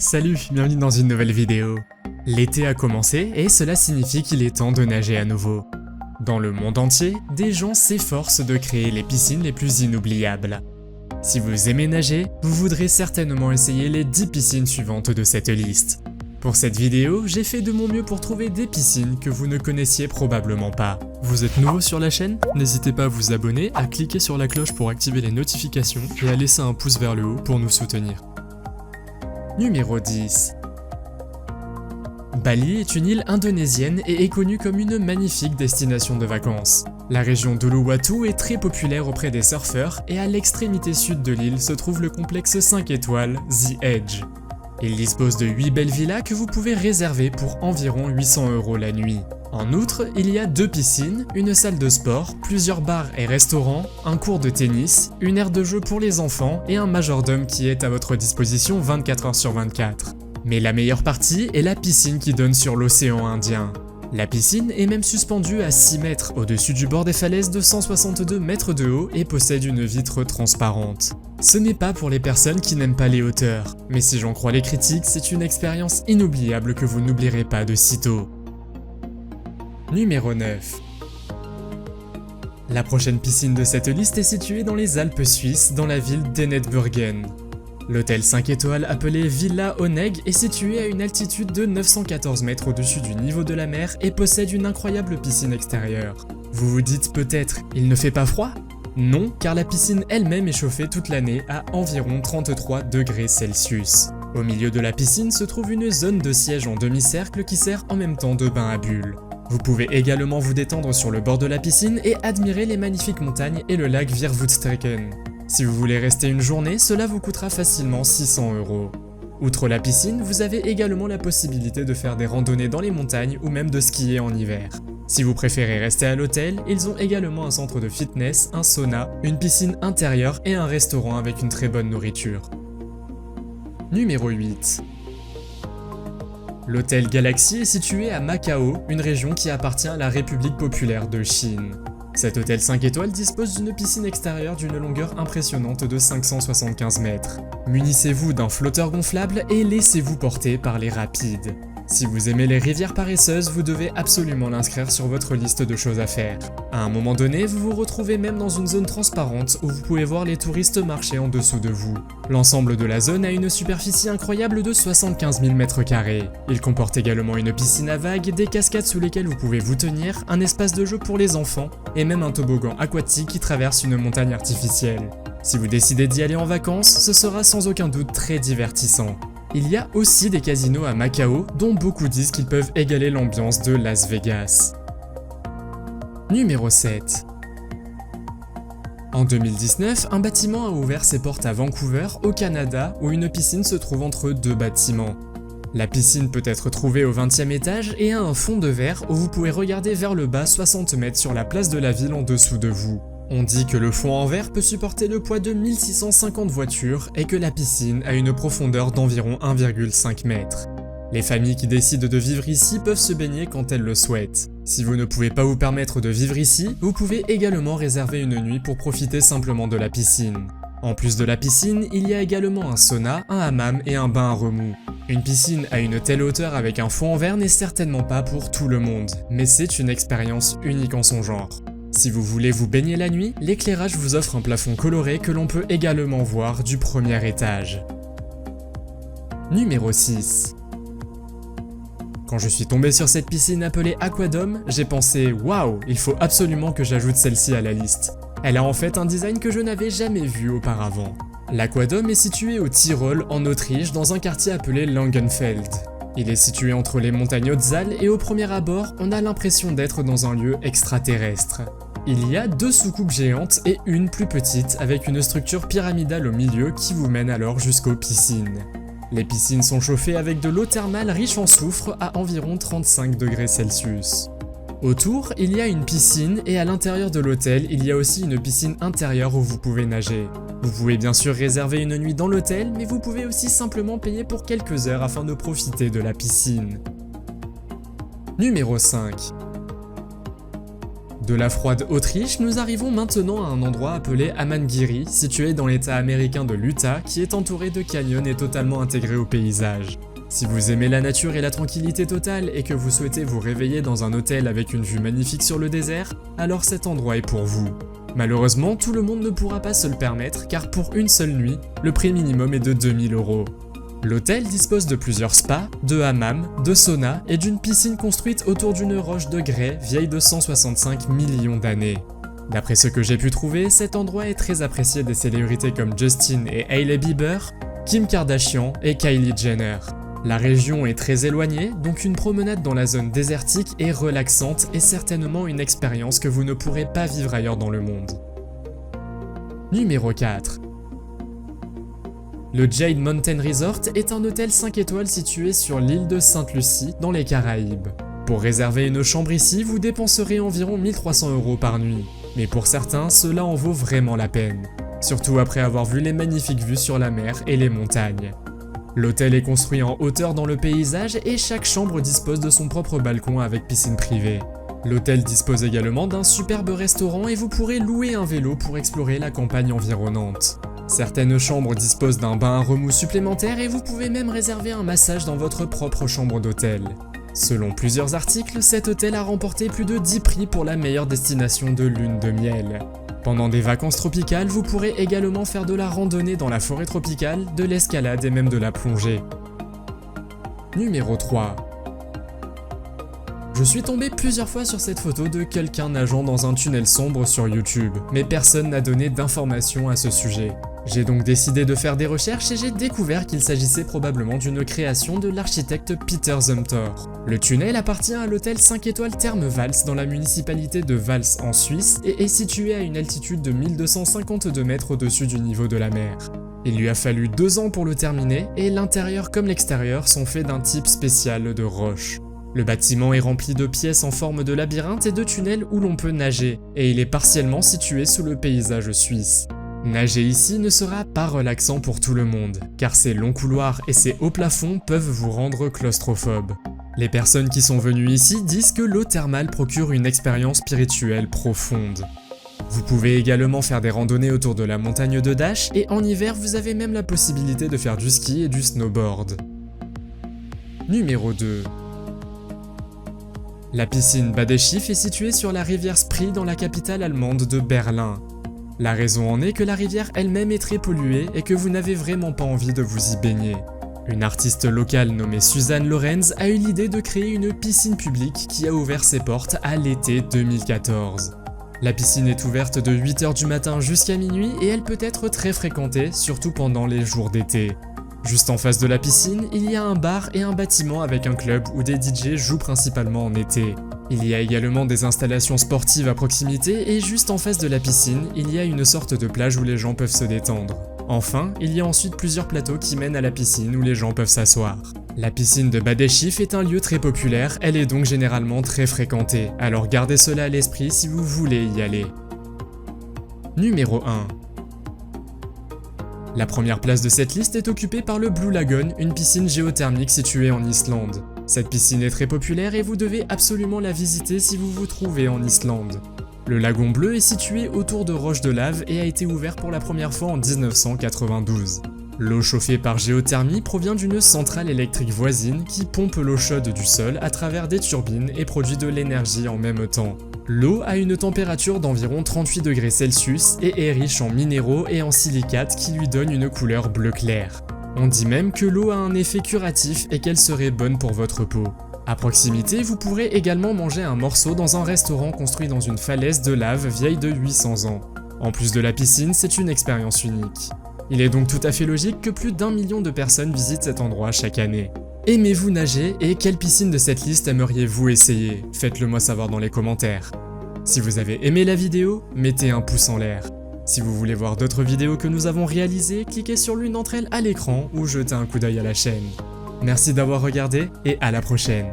Salut, bienvenue dans une nouvelle vidéo. L'été a commencé et cela signifie qu'il est temps de nager à nouveau. Dans le monde entier, des gens s'efforcent de créer les piscines les plus inoubliables. Si vous aimez nager, vous voudrez certainement essayer les 10 piscines suivantes de cette liste. Pour cette vidéo, j'ai fait de mon mieux pour trouver des piscines que vous ne connaissiez probablement pas. Vous êtes nouveau sur la chaîne? N'hésitez pas à vous abonner, à cliquer sur la cloche pour activer les notifications et à laisser un pouce vers le haut pour nous soutenir. Numéro 10. Bali est une île indonésienne et est connue comme une magnifique destination de vacances. La région d'Uluwatu est très populaire auprès des surfeurs et à l'extrémité sud de l'île se trouve le complexe 5 étoiles The Edge. Il dispose de 8 belles villas que vous pouvez réserver pour environ 800 € la nuit. En outre, il y a 2 piscines, une salle de sport, plusieurs bars et restaurants, un cours de tennis, une aire de jeu pour les enfants et un majordome qui est à votre disposition 24 h sur 24. Mais la meilleure partie est la piscine qui donne sur l'océan Indien. La piscine est même suspendue à 6 mètres au-dessus du bord des falaises de 162 mètres de haut et possède une vitre transparente. Ce n'est pas pour les personnes qui n'aiment pas les hauteurs, mais si j'en crois les critiques, c'est une expérience inoubliable que vous n'oublierez pas de sitôt. Numéro 9. La prochaine piscine de cette liste est située dans les Alpes suisses, dans la ville d'Ennetburgen. L'hôtel 5 étoiles appelé Villa Oneg est situé à une altitude de 914 mètres au-dessus du niveau de la mer et possède une incroyable piscine extérieure. Vous vous dites peut-être, il ne fait pas froid? Non, car la piscine elle-même est chauffée toute l'année à environ 33 degrés Celsius. Au milieu de la piscine se trouve une zone de siège en demi-cercle qui sert en même temps de bain à bulles. Vous pouvez également vous détendre sur le bord de la piscine et admirer les magnifiques montagnes et le lac Virvootstrekken. Si vous voulez rester une journée, cela vous coûtera facilement 600 €. Outre la piscine, vous avez également la possibilité de faire des randonnées dans les montagnes ou même de skier en hiver. Si vous préférez rester à l'hôtel, ils ont également un centre de fitness, un sauna, une piscine intérieure et un restaurant avec une très bonne nourriture. Numéro 8. L'hôtel Galaxy est situé à Macao, une région qui appartient à la République populaire de Chine. Cet hôtel 5 étoiles dispose d'une piscine extérieure d'une longueur impressionnante de 575 mètres. Munissez-vous d'un flotteur gonflable et laissez-vous porter par les rapides. Si vous aimez les rivières paresseuses, vous devez absolument l'inscrire sur votre liste de choses à faire. À un moment donné, vous vous retrouvez même dans une zone transparente où vous pouvez voir les touristes marcher en dessous de vous. L'ensemble de la zone a une superficie incroyable de 75 000 m². Il comporte également une piscine à vagues, des cascades sous lesquelles vous pouvez vous tenir, un espace de jeu pour les enfants et même un toboggan aquatique qui traverse une montagne artificielle. Si vous décidez d'y aller en vacances, ce sera sans aucun doute très divertissant. Il y a aussi des casinos à Macao, dont beaucoup disent qu'ils peuvent égaler l'ambiance de Las Vegas. Numéro 7. En 2019, un bâtiment a ouvert ses portes à Vancouver, au Canada, où une piscine se trouve entre 2 bâtiments. La piscine peut être trouvée au 20e étage et a un fond de verre où vous pouvez regarder vers le bas 60 mètres sur la place de la ville en dessous de vous. On dit que le fond en verre peut supporter le poids de 1650 voitures et que la piscine a une profondeur d'environ 1,5 m. Les familles qui décident de vivre ici peuvent se baigner quand elles le souhaitent. Si vous ne pouvez pas vous permettre de vivre ici, vous pouvez également réserver une nuit pour profiter simplement de la piscine. En plus de la piscine, il y a également un sauna, un hammam et un bain à remous. Une piscine à une telle hauteur avec un fond en verre n'est certainement pas pour tout le monde, mais c'est une expérience unique en son genre. Si vous voulez vous baigner la nuit, l'éclairage vous offre un plafond coloré que l'on peut également voir du premier étage. Numéro 6. Quand je suis tombé sur cette piscine appelée Aquadome, j'ai pensé « Waouh, il faut absolument que j'ajoute celle-ci à la liste ». Elle a en fait un design que je n'avais jamais vu auparavant. L'Aquadome est situé au Tyrol, en Autriche, dans un quartier appelé Langenfeld. Il est situé entre les montagnes Otzal et au premier abord, on a l'impression d'être dans un lieu extraterrestre. Il y a 2 soucoupes géantes et une plus petite avec une structure pyramidale au milieu qui vous mène alors jusqu'aux piscines. Les piscines sont chauffées avec de l'eau thermale riche en soufre à environ 35 degrés Celsius. Autour, il y a une piscine et à l'intérieur de l'hôtel, il y a aussi une piscine intérieure où vous pouvez nager. Vous pouvez bien sûr réserver une nuit dans l'hôtel, mais vous pouvez aussi simplement payer pour quelques heures afin de profiter de la piscine. Numéro 5. De la froide Autriche, nous arrivons maintenant à un endroit appelé Amangiri, situé dans l'état américain de l'Utah, qui est entouré de canyons et totalement intégré au paysage. Si vous aimez la nature et la tranquillité totale et que vous souhaitez vous réveiller dans un hôtel avec une vue magnifique sur le désert, alors cet endroit est pour vous. Malheureusement, tout le monde ne pourra pas se le permettre car pour une seule nuit, le prix minimum est de 2000 €. L'hôtel dispose de plusieurs spas, de hammams, de saunas et d'une piscine construite autour d'une roche de grès vieille de 165 millions d'années. D'après ce que j'ai pu trouver, cet endroit est très apprécié des célébrités comme Justin et Hailey Bieber, Kim Kardashian et Kylie Jenner. La région est très éloignée, donc une promenade dans la zone désertique est relaxante et certainement une expérience que vous ne pourrez pas vivre ailleurs dans le monde. Numéro 4. Le Jade Mountain Resort est un hôtel 5 étoiles situé sur l'île de Sainte-Lucie, dans les Caraïbes. Pour réserver une chambre ici, vous dépenserez environ 1300 € par nuit. Mais pour certains, cela en vaut vraiment la peine. Surtout après avoir vu les magnifiques vues sur la mer et les montagnes. L'hôtel est construit en hauteur dans le paysage et chaque chambre dispose de son propre balcon avec piscine privée. L'hôtel dispose également d'un superbe restaurant et vous pourrez louer un vélo pour explorer la campagne environnante. Certaines chambres disposent d'un bain à remous supplémentaire et vous pouvez même réserver un massage dans votre propre chambre d'hôtel. Selon plusieurs articles, cet hôtel a remporté plus de 10 prix pour la meilleure destination de lune de miel. Pendant des vacances tropicales, vous pourrez également faire de la randonnée dans la forêt tropicale, de l'escalade et même de la plongée. Numéro 3. Je suis tombé plusieurs fois sur cette photo de quelqu'un nageant dans un tunnel sombre sur YouTube, mais personne n'a donné d'informations à ce sujet. J'ai donc décidé de faire des recherches et j'ai découvert qu'il s'agissait probablement d'une création de l'architecte Peter Zumthor. Le tunnel appartient à l'hôtel 5 étoiles Therme Vals dans la municipalité de Vals en Suisse et est situé à une altitude de 1252 mètres au-dessus du niveau de la mer. Il lui a fallu 2 ans pour le terminer et l'intérieur comme l'extérieur sont faits d'un type spécial de roche. Le bâtiment est rempli de pièces en forme de labyrinthe et de tunnels où l'on peut nager, et il est partiellement situé sous le paysage suisse. Nager ici ne sera pas relaxant pour tout le monde, car ces longs couloirs et ces hauts plafonds peuvent vous rendre claustrophobe. Les personnes qui sont venues ici disent que l'eau thermale procure une expérience spirituelle profonde. Vous pouvez également faire des randonnées autour de la montagne de Dash, et en hiver vous avez même la possibilité de faire du ski et du snowboard. Numéro 2. La piscine Bad Schiff est située sur la rivière Spree dans la capitale allemande de Berlin. La raison en est que la rivière elle-même est très polluée et que vous n'avez vraiment pas envie de vous y baigner. Une artiste locale nommée Suzanne Lorenz a eu l'idée de créer une piscine publique qui a ouvert ses portes à l'été 2014. La piscine est ouverte de 8 h du matin jusqu'à minuit et elle peut être très fréquentée, surtout pendant les jours d'été. Juste en face de la piscine, il y a un bar et un bâtiment avec un club où des DJ jouent principalement en été. Il y a également des installations sportives à proximité et juste en face de la piscine, il y a une sorte de plage où les gens peuvent se détendre. Enfin, il y a ensuite plusieurs plateaux qui mènent à la piscine où les gens peuvent s'asseoir. La piscine de Bad Schiff est un lieu très populaire, elle est donc généralement très fréquentée, alors gardez cela à l'esprit si vous voulez y aller. Numéro 1. La première place de cette liste est occupée par le Blue Lagoon, une piscine géothermique située en Islande. Cette piscine est très populaire et vous devez absolument la visiter si vous vous trouvez en Islande. Le lagon bleu est situé autour de roches de lave et a été ouvert pour la première fois en 1992. L'eau chauffée par géothermie provient d'une centrale électrique voisine qui pompe l'eau chaude du sol à travers des turbines et produit de l'énergie en même temps. L'eau a une température d'environ 38 degrés Celsius et est riche en minéraux et en silicates qui lui donnent une couleur bleu clair. On dit même que l'eau a un effet curatif et qu'elle serait bonne pour votre peau. À proximité, vous pourrez également manger un morceau dans un restaurant construit dans une falaise de lave vieille de 800 ans. En plus de la piscine, c'est une expérience unique. Il est donc tout à fait logique que plus d'1 million de personnes visitent cet endroit chaque année. Aimez-vous nager et quelle piscine de cette liste aimeriez-vous essayer? Faites-le moi savoir dans les commentaires. Si vous avez aimé la vidéo, mettez un pouce en l'air. Si vous voulez voir d'autres vidéos que nous avons réalisées, cliquez sur l'une d'entre elles à l'écran ou jetez un coup d'œil à la chaîne. Merci d'avoir regardé et à la prochaine.